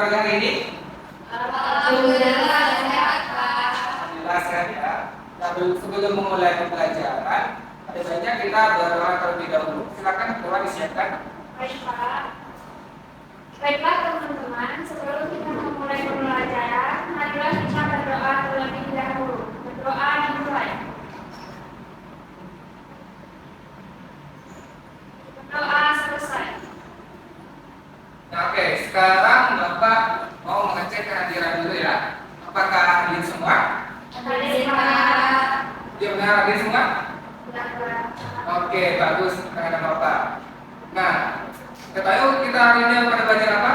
pagi hari ini? Alhamdulillah sehat, Pak. Alhamdulillah sehat ya. Nah, sebelum memulai pembelajaran, ada baiknya kita berdoa terlebih dahulu. Silakan doa disiapkan. Baik, Pak. Baiklah teman-teman, sebelum kita memulai pembelajaran, marilah kita berdoa terlebih dahulu. Berdoa dimulai. Berdoa selesai. Nah, oke, sekarang Bapak mau mengecek kehadiran dulu ya. Apakah hadir semua? Hadir, Pak. Dia benar hadir semua? Sudah, Pak. Oke, bagus terhadap Bapak. Nah, ketahui kita hari ini pada belajar apa?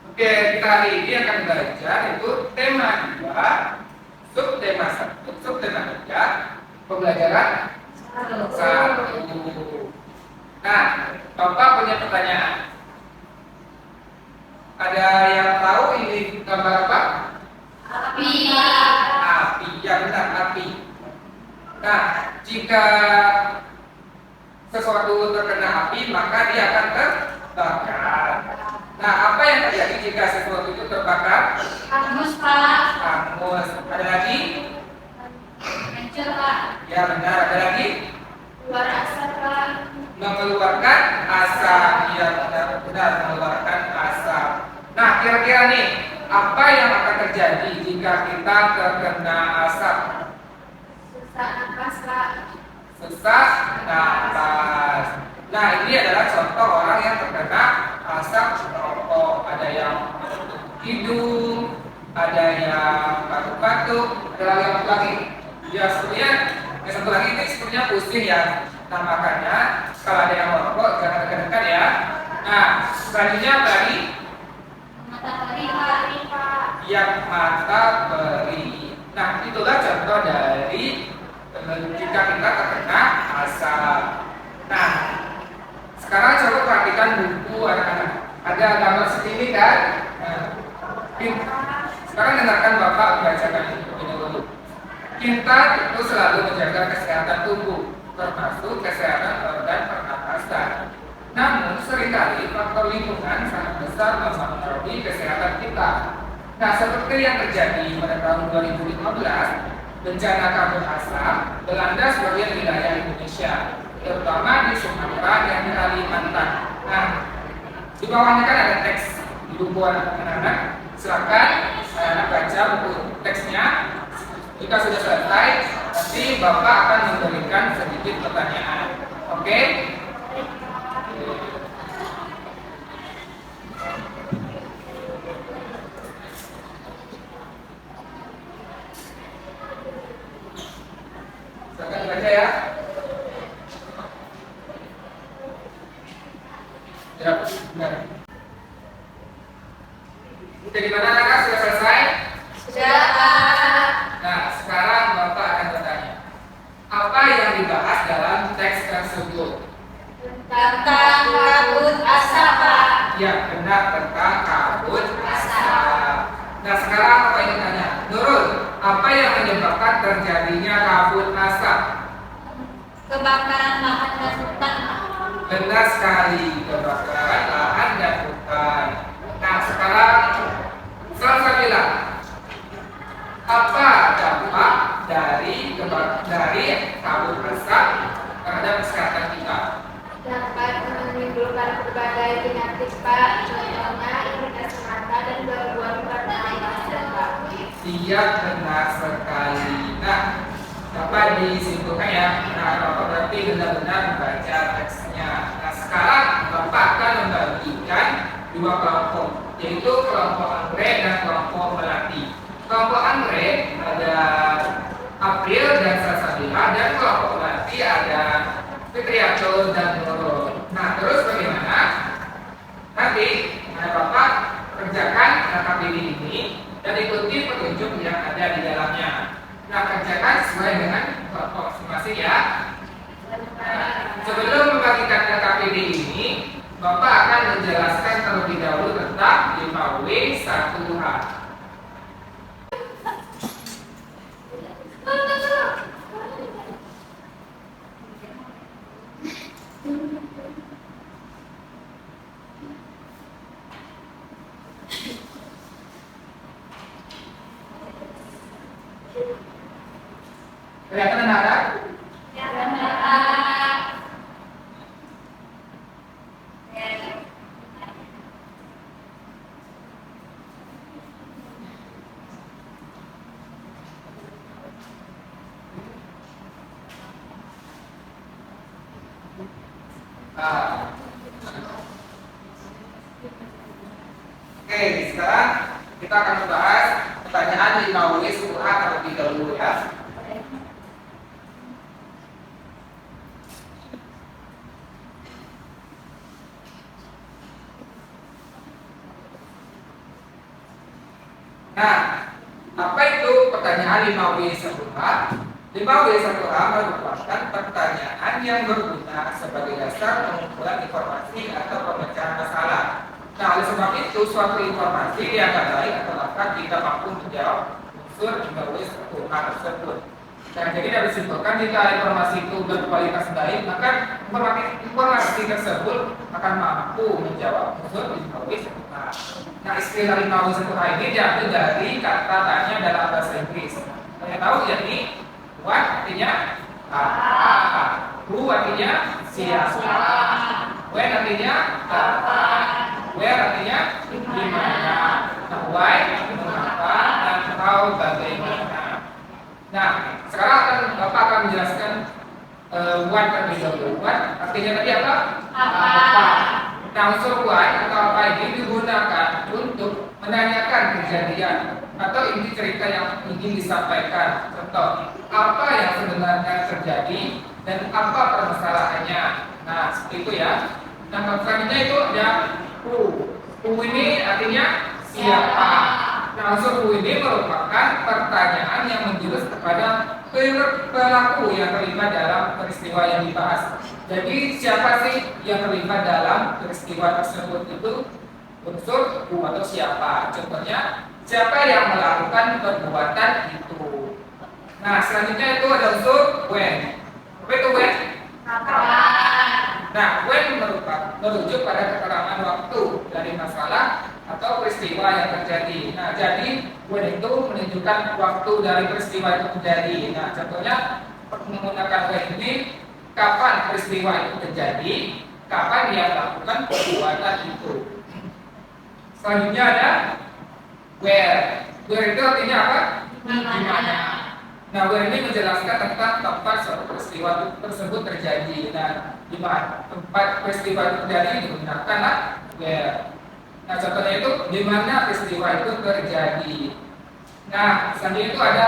Oke, kita hari ini akan belajar itu tema 2, subtema 1, subtema 3, pembelajaran 1. Nah, Bapak punya pertanyaan. Ada yang tahu ini gambar apa? Api. Api, ya benar, api. Nah, jika sesuatu terkena api, maka dia akan terbakar. Nah, apa yang terjadi jika sesuatu itu terbakar? Hangus, Pak. Hangus. Ada lagi? Hancur, Pak. Ya benar, ada lagi? Keluar asap, Pak. Mengeluarkan asap. Ya benar, mengeluarkan asap. Nah, kira-kira nih, apa yang akan terjadi jika kita terkena asap? Sesak nafas, Pak. Sesak napas. Nah, ini adalah contoh orang yang terkena asap rokok. Ada yang hidung, ada yang batuk-batuk, ada lagi yang apa lagi? Ya, sebenarnya yang satu lagi ini sebenarnya pusing ya. Nah, makanya kalau ada yang merokok jangan dekat-dekat ya. Nah, selanjutnya tadi Matahari, Pak. yang mata beri. Nah, itulah contoh dari jika kita terkena asap. Nah, sekarang coba perhatikan buku anak-anak. Ada gambar segini kan? Nah, sekarang dengarkan Bapak bacakan ini dulu. Kita itu selalu menjaga kesehatan tubuh, termasuk kesehatan organ pernapasan. Namun seringkali faktor lingkungan sangat besar mempengaruhi kesehatan kita. Nah, seperti yang terjadi pada tahun 2015, bencana kabut asap melanda sebagian wilayah Indonesia, terutama di Sumatera dan di Kalimantan. Nah, di bawahnya kan ada teks di buku anak-anak. Silakan anak baca buku teksnya. Jika sudah selesai, nanti Bapak akan memberikan sedikit pertanyaan. Oke? Silakan baca ya. Ya, benar. Udah gimana anak? Sudah selesai? Sudah, Pak. Nah, sekarang Bapak akan bertanya. Apa yang dibahas dalam teks tersebut? Tentang kabut asap, Pak. Ya, benar, tentang kabut asap. Nah, sekarang Bapak ingin tanya, Nurul, apa yang menyebabkan terjadinya kabut asap? Kebakaran lahan dan hutan, Pak. Benar sekali, kebakaran lahan dan hutan. Nah, sekarang saya bilang, apa dampak dari kabut asap terhadap kesehatan kita? Dapat menimbulkan berbagai penyakit, Pak. Contohnya iritasi mata dan gangguan pernapasan, Pak. Iya, benar sekali. Nah, Bapak disimpulkan ya. Nah, Bapak berarti benar-benar membaca teksnya. Nah, sekarang Bapak akan membagikan dua kelompok, yaitu kelompok anggrek dan kelompok melati. Kelompok anggrek ada April dan Salsabila, dan kelompok melati ada Fitriatul dan Nurul. Nah, terus bagaimana? Nanti Bapak kerjakan KKBD ini dan ikuti petunjuk yang ada di dalamnya. Nah, kerjakan sesuai dengan kelompok masing-masing ya. Nah, sebelum membagikan KKBD ini, Bapak akan menjelaskan terlebih dahulu tentang 5W1H. A. Oke, sekarang kita akan membahas pertanyaan 5W 10A terlebih dahulu ya. Nah, apa itu pertanyaan 5W 10A? 5W 10A merupakan pertanyaan yang berguna sebagai dasar pengumpulan informasi atau pemecahan masalah. Nah, oleh sebab itu, suatu informasi yang baik atau langkah jika mampu menjawab unsur 5W 10A tersebut. Dan jadi dari disimpulkan jika informasi itu berkualitas baik, maka informasi tersebut akan mampu menjawab unsur 5W 10A. Nah, istilah 5W 10A ini diambil dari kata tanya dalam bahasa Inggris. Kalian tahu ya ini? What artinya apa? Who artinya siapa? When artinya apa? Where artinya di mana? Nah, why mengapa dan how bagaimana. Nah, sekarang Bapak akan menjelaskan what terlebih dahulu. What artinya tadi apa? Apa. Nah, unsur why atau apa ini digunakan untuk menanyakan kejadian atau inti cerita yang ingin disampaikan. Contoh, apa yang sebenarnya terjadi dan apa permasalahannya. Nah, seperti itu ya. Nah, selanjutnya itu ada who. Who ini artinya siapa. Nah, unsur who ini merupakan pertanyaan yang menjurus kepada pelaku yang terlibat dalam peristiwa yang dibahas. Jadi siapa sih yang terlibat dalam peristiwa tersebut itu unsur who atau siapa. Contohnya, siapa yang melakukan perbuatan itu. Nah, selanjutnya itu ada unsur when. Apa itu when? Nah, when merujuk pada keterangan waktu dari masalah atau peristiwa yang terjadi. Nah, jadi when itu menunjukkan waktu dari peristiwa itu terjadi. Nah, contohnya menggunakan when ini kapan peristiwa itu terjadi, kapan dia melakukan perbuatan itu. Selanjutnya ada where. Where itu artinya apa? Di mana. Nah, where ini menjelaskan tentang tempat suatu peristiwa tersebut terjadi. Nah, di mana tempat peristiwa itu terjadi digunakanlah where. Nah, contohnya itu di mana peristiwa itu terjadi. Nah, selanjutnya itu ada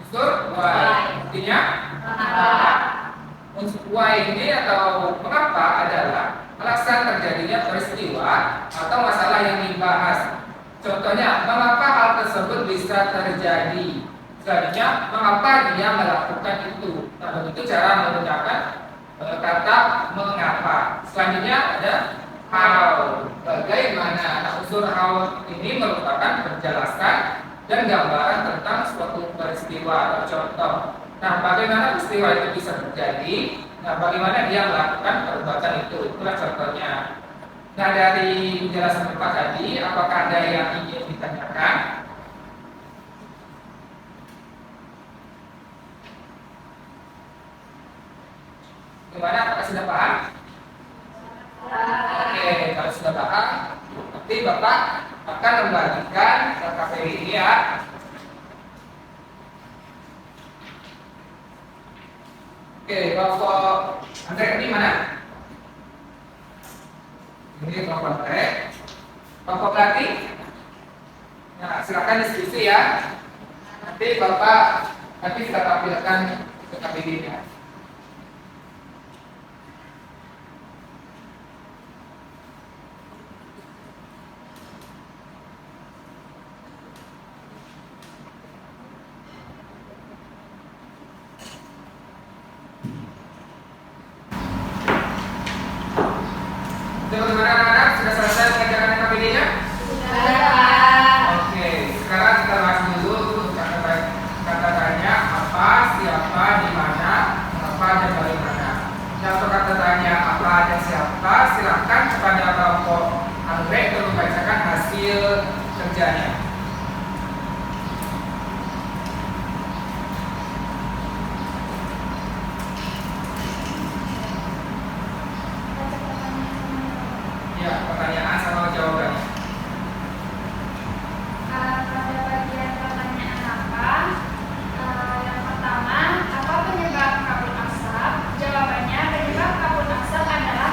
unsur why. Artinya unsur why ini atau mengapa adalah alasan terjadinya peristiwa atau masalah yang dibahas. Contohnya, mengapa hal tersebut bisa terjadi. Selanjutnya, mengapa dia melakukan itu. Nah, begitu cara menggunakan kata mengapa. Selanjutnya ada how. Bagaimana. Nah, unsur how ini merupakan penjelasan dan gambaran tentang suatu peristiwa atau contoh. Nah, bagaimana peristiwa itu bisa terjadi? Nah, bagaimana dia melakukan perbuatan itu? Itulah contohnya. Nah, dari penjelasan Bapak tadi, apakah ada yang ingin ditanyakan? Gimana? Apakah sudah paham? Oke, kalau sudah paham, nanti Bapak akan membagikan KPI ini ya. Oke, kelompok Andre ini mana? Ini kelompok Andre. Kelompok Lati. Nah, silakan diskusi ya. Nanti Bapak kita tampilkan ke KPI-nya. Teman-teman anak-anak sudah selesai mengerjakan KPD-nya? Sudah. Oke, sekarang kita bahas dulu untuk kata tanya apa, siapa, di mana, mengapa, dan bagaimana. Nah, untuk kata tanya apa dan siapa, silakan kepada kelompok Andre untuk membacakan hasil kerjanya. Ya, pertanyaan sama jawabannya. Pada bagian pertanyaan apa? Yang pertama, apa penyebab kabut asap? Jawabannya, penyebab kabut asap adalah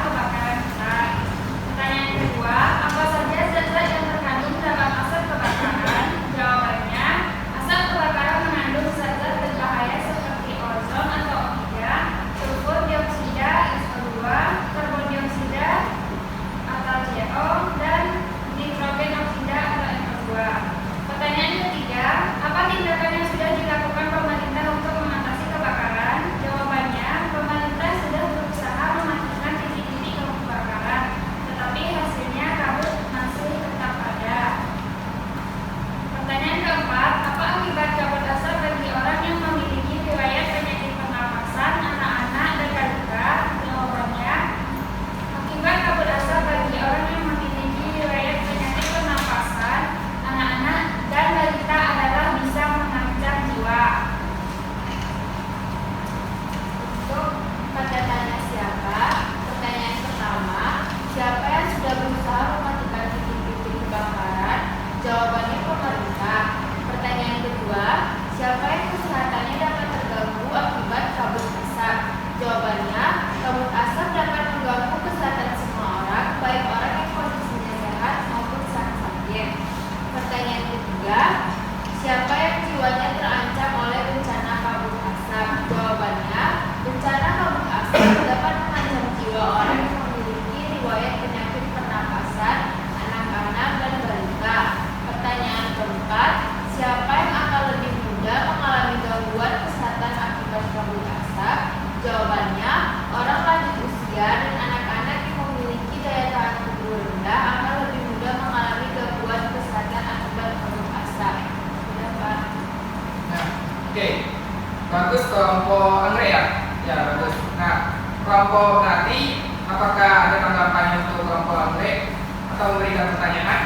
kelompok berarti, apakah ada tanggapan untuk kelompok anggrek atau memberikan pertanyaan?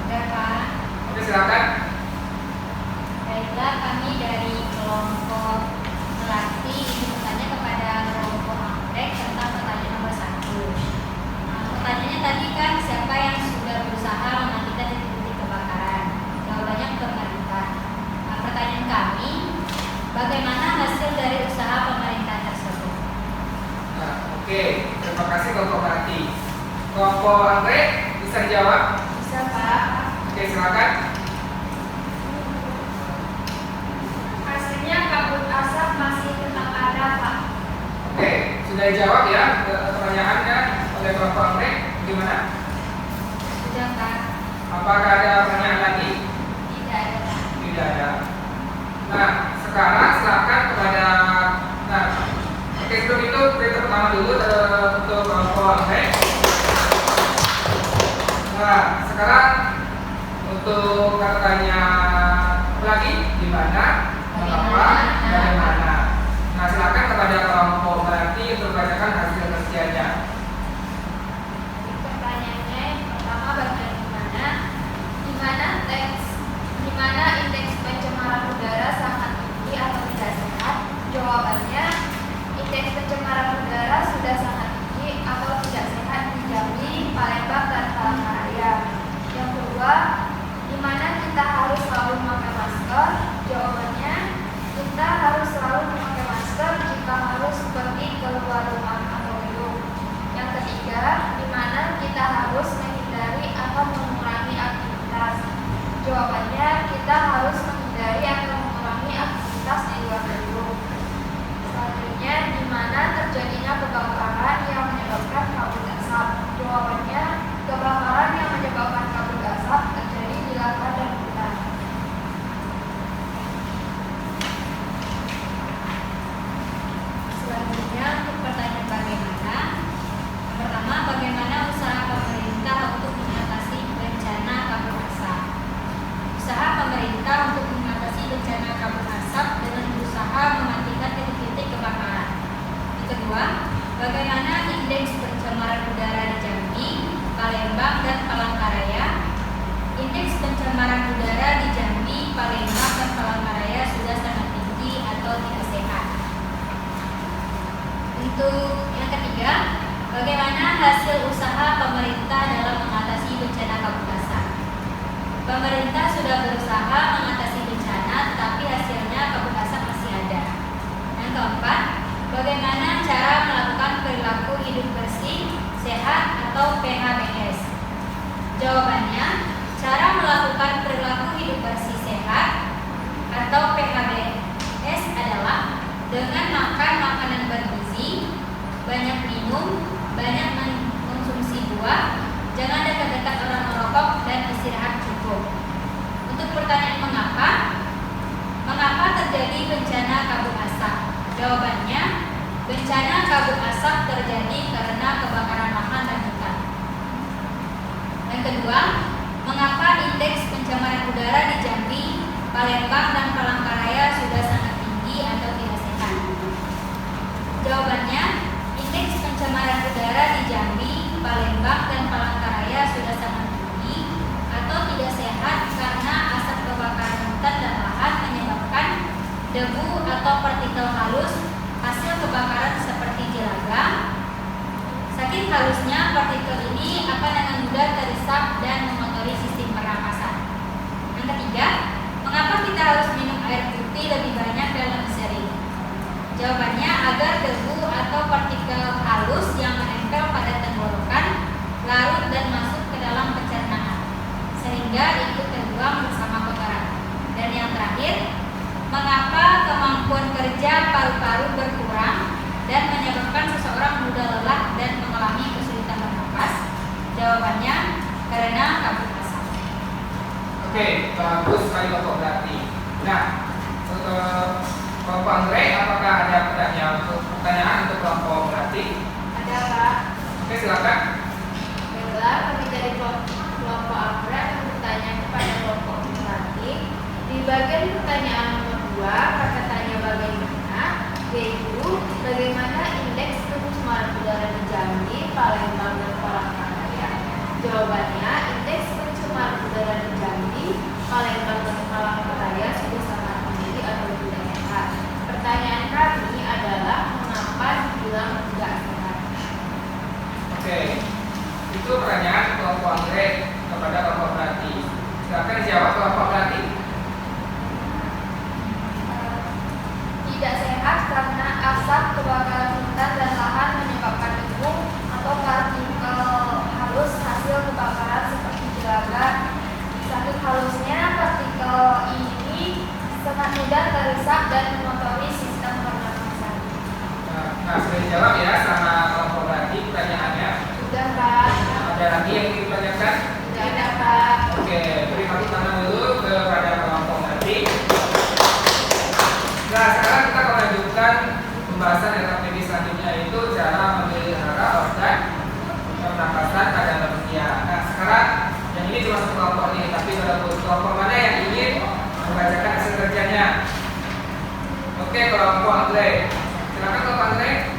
Ada Pak. Oke, silakan. Baiklah, kami dari kelompok Melati ingin bertanya kepada kelompok anggrek tentang pertanyaan nomor 1. Pertanyaannya tadi kan siapa yang sudah berusaha mematikan titik-titik kebakaran? Jawabannya pemerintah. Pertanyaan kami, bagaimana hasil dari usaha pemerintah tersebut? Nah, oke, terima kasih kelompok Melati. Kelompok anggrek bisa dijawab? Bisa Pak. Oke, silakan. Hasilnya kabut asap masih tetap ada Pak. Oke, sudah dijawab ya pertanyaannya oleh kelompok anggrek. Gimana? Sudah Pak. Apakah ada pertanyaan lagi? Tidak ada Pak. Tidak ada. Nah, sekarang silakan kepada oke, sebelum itu kita pertama dulu untuk kelompok anggrek. Nah, sekarang untuk katanya lagi gimana, mengapa, bagaimana. Nah, silakan kepada kelompok berarti untuk bacakan hasil kerjanya. Pertanyaannya yang pertama bagaimana di mana indeks pencemaran udara sangat tinggi atau tidak sehat? Jawabannya indeks pencemaran udara sudah sangat tinggi atau tidak sehat di Jambi, Palembang dan Palangkaraya. Yang kedua, di mana kita harus selalu memakai masker? Jawabannya kita harus selalu memakai masker jika harus pergi keluar rumah atau gedung. Yang ketiga, di mana kita harus menghindari atau mengurangi aktivitas? Jawabannya kita harus menghindari atau mengurangi aktivitas di luar gedung. Selanjutnya, di mana terjadinya kebakaran yang menyebabkan kabut asap? Jawabannya kebakaran yang menyebabkan kabut asap terjadi di lahan dan hutan. Selanjutnya untuk pertanyaan bagaimana? Yang pertama, bagaimana usaha pemerintah untuk mengatasi bencana kabut asap? Usaha pemerintah untuk mengatasi bencana kabut asap dengan berusaha mematikan titik-titik kebakaran. Yang kedua, bagaimana indeks pencemaran udara di Jambi, Palembang dan Palangkaraya? Indeks pencemaran udara di Jambi, Palembang dan Palangkaraya sudah sangat tinggi atau tidak sehat. Untuk yang ketiga, bagaimana hasil usaha pemerintah dalam mengatasi bencana kabut asap? Pemerintah sudah berusaha mengatasi bencana, tapi hasilnya kabut asap masih ada. Yang keempat, bagaimana cara melakukan perilaku hidup bersih, sehat atau PHBS? Jawabannya, cara melakukan perilaku hidup bersih sehat atau PHBS adalah dengan makan makanan bergizi, banyak minum, banyak mengkonsumsi buah, jangan dekat-dekat orang merokok dan istirahat cukup. Untuk pertanyaan mengapa? Mengapa terjadi bencana kabut asap? Jawabannya, bencana kabut asap terjadi karena kebakaran lahan dan hutan. Yang kedua, mengapa indeks pencemaran udara di Jambi, Palembang dan Palangkaraya sudah sangat tinggi atau tidak sehat? Jawabannya, indeks pencemaran udara di Jambi, Palembang dan Palangkaraya sudah sangat tinggi atau tidak sehat karena asap kebakaran hutan dan lahan menyebabkan debu atau partikel halus hasil kebakaran seperti jelaga. Saking halusnya partikel ini akan dengan mudah terisap dan mengotori sistem pernapasan. Yang ketiga, mengapa kita harus minum air putih lebih banyak dan lebih sering? Jawabannya agar debu atau partikel halus yang menempel pada tenggorokan larut dan masuk ke dalam pencernaan sehingga ikut terbuang bersama kotoran. Dan yang terakhir, mengapa kemampuan kerja paru-paru berkurang dan menyebabkan seseorang mudah lelah dan mengalami kesulitan bernapas? Jawabannya karena kabut asap. Oke, bagus sekali Bapak berarti. Nah, kelompok anggrek, apakah ada pertanyaan untuk kelompok berarti? Ada Pak. Oke, silakan. Baiklah, kami dari kelompok anggrek akan bertanya kepada kelompok berarti. Di bagian pertanyaan nomor 2, kata tanya bagaimana, yaitu bagaimana indeks Jawabannya, indeks pencemaran udara di Jambi, Palembang dan Palangkaraya sudah sangat tinggi atau tidak sehat. Pertanyaan kami adalah mengapa dibilang tidak sehat? Oke, itu pertanyaan kelompok anggrek kepada kelompok melati. Silakan jawab kelompok melati. Tidak sehat karena asap, kebakaran hutan dan lahan menyebabkan debu atau partikel halus hasil kebakaran seperti jelaga. Saking halusnya partikel ini sangat mudah terusak dan mengotori sistem pernafasan. Nah, sudah dijawab ya sama kelompok melati pertanyaannya. Sudah, Pak. Ada lagi yang ingin ditanyakan? Tidak ada, Pak. Oke, beri tepuk tangan dulu kepada kelompok melati. Nah, sekarang kita akan lanjutkan pembahasan yang topik selanjutnya, yaitu cara memelihara organ pernapasan pada manusia. Nah, sekarang yang ini cuma satu kelompok ini, tapi ada kelompok mana yang ingin membacakan hasil kerjanya? Oke, kelompok anggrek. Silakan kelompok anggrek.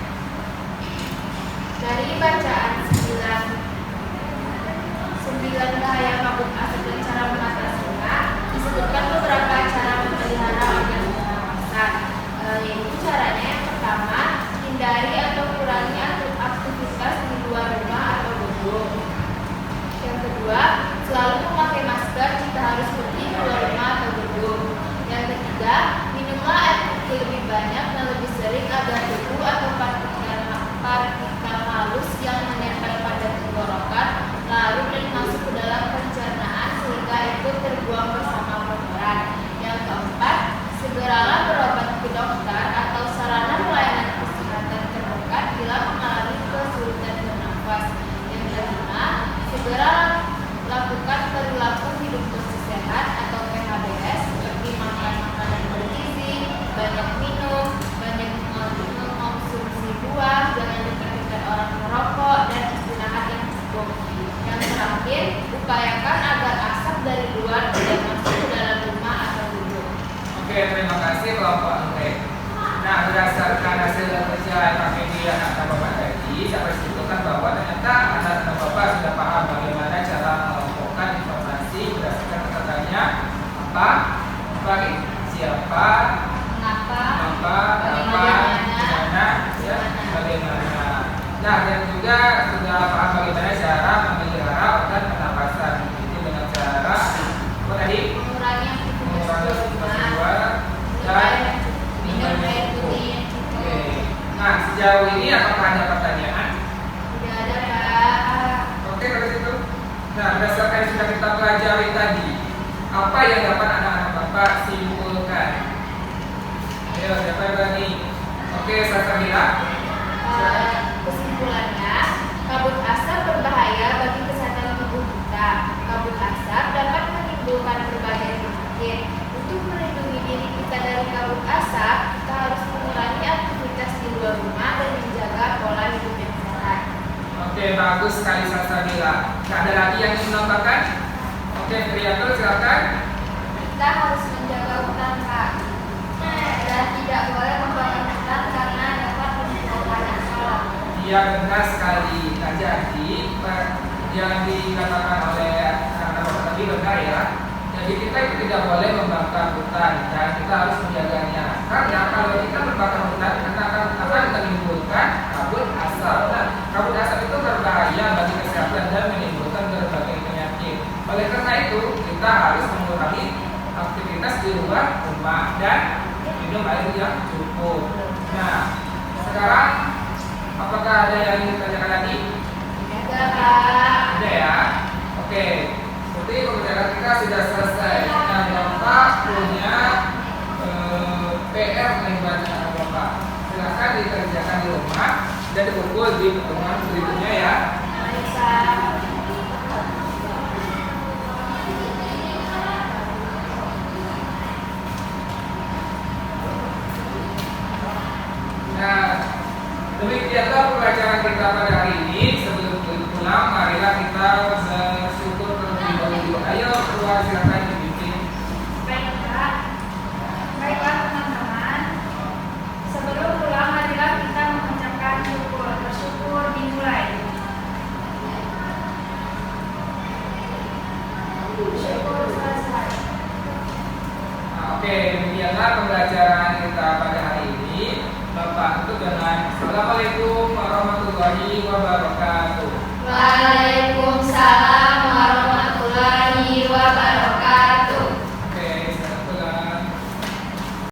Dari bacaan 9 bahaya kabut asap dan cara mengatasinya, disebutkan beberapa cara memelihara organ pernapasan. Yaitu caranya yang pertama, hindari atau kurangi aktivitas di luar rumah atau gedung. Yang kedua, selalu memakai masker jika harus pergi keluar rumah atau gedung. Yang ketiga, minumlah air putih lebih banyak dan lebih sering agar debu atau partikel halus yang menempel pada tenggorokan larut dan masuk ke dalam pencernaan sehingga ikut terbuang bersama kotoran. Yang keempat, segeralah berobat ke dokter atau sarana pelayanan kesehatan terdekat bila mengalami kesulitan bernafas. Yang kelima, segera lakukan perilaku hidup bersih sehat atau PHBS seperti makan makanan bergizi, banyak minum, banyak mengonsumsi buah, jangan dekat-dekat orang merokok, dan istirahat yang cukup. Yang terakhir, upayakan agar asap dari luar tidak masuk ke dalam rumah atau gedung. Oke, terima kasih kelompok anggrek. Nah, berdasarkan hasil kerja KPD anak bapak tadi, dapat disebutkan bahwa ternyata anak bapak sudah paham bagaimana cara mengelompokkan informasi berdasarkan kata-katanya apa, siapa, Mengapa, kapan, dimana, ya, bagaimana. Nah, dan juga sudah paham bagaimana cara memelihara organ pernapasan, itu dengan cara apa tadi? mengurangi Mengurangi aktivitas di aktivitas rumah, dan minum air putih yang cukup. Oke. Nah, sejauh ini apakah ada pertanyaan? Tidak ada, Pak. Oke, kalau gitu. Nah, berdasarkan yang sudah kita pelajari tadi, apa yang dapat anak-anak bapak simpulkan? Ayo, siapa yang berani? Oke, saya bilang. Kesimpulannya, kabut asap berbahaya bagi kesehatan tubuh kita. Kabut asap dapat menimbulkan berbagai penyakit. Untuk melindungi diri kita dari kabut asap, kita harus mengurangi aktivitas di luar rumah dan menjaga pola hidup yang sehat. Oke, bagus sekali Salsabila. Nah, ada lagi yang ingin menambahkan? Oke, Priyatul silakan. Kita harus menjaga hutan, Pak. Dan tidak boleh membakar hutan karena dapat menimbulkan asap. Iya, benar sekali. Nah, jadi yang dikatakan oleh anak-anak bapak tadi benar ya. Jadi kita itu tidak boleh membakar hutan dan kita harus menjaganya. Karena kalau kita membakar hutan, akan menimbulkan kabut asap. Nah, kabut asap itu berbahaya bagi kesehatan dan menimbulkan berbagai penyakit. Oleh karena itu, kita harus mengurangi aktivitas di luar rumah dan minum air yang cukup. Nah, sekarang apakah ada yang ingin ditanyakan lagi? Ada, Pak. Ada ya? Oke. Seperti pembelajaran kita sudah selesai. Nah, Bapak punya PR mengenai anak Bapak. Silakan dikerjakan di rumah dan dikumpul di pertemuan berikutnya ya. Baik, Pak. Nah, demikianlah pelajaran kita pada hari ini. Sebelum pulang, marilah kita bersyukur terlebih dahulu. Ayo keluar, silakan dibimbing. Baiklah, teman-teman. Sebelum pulang, marilah kita mengucapkan syukur. Bersyukur dimulai. wabarakatuh.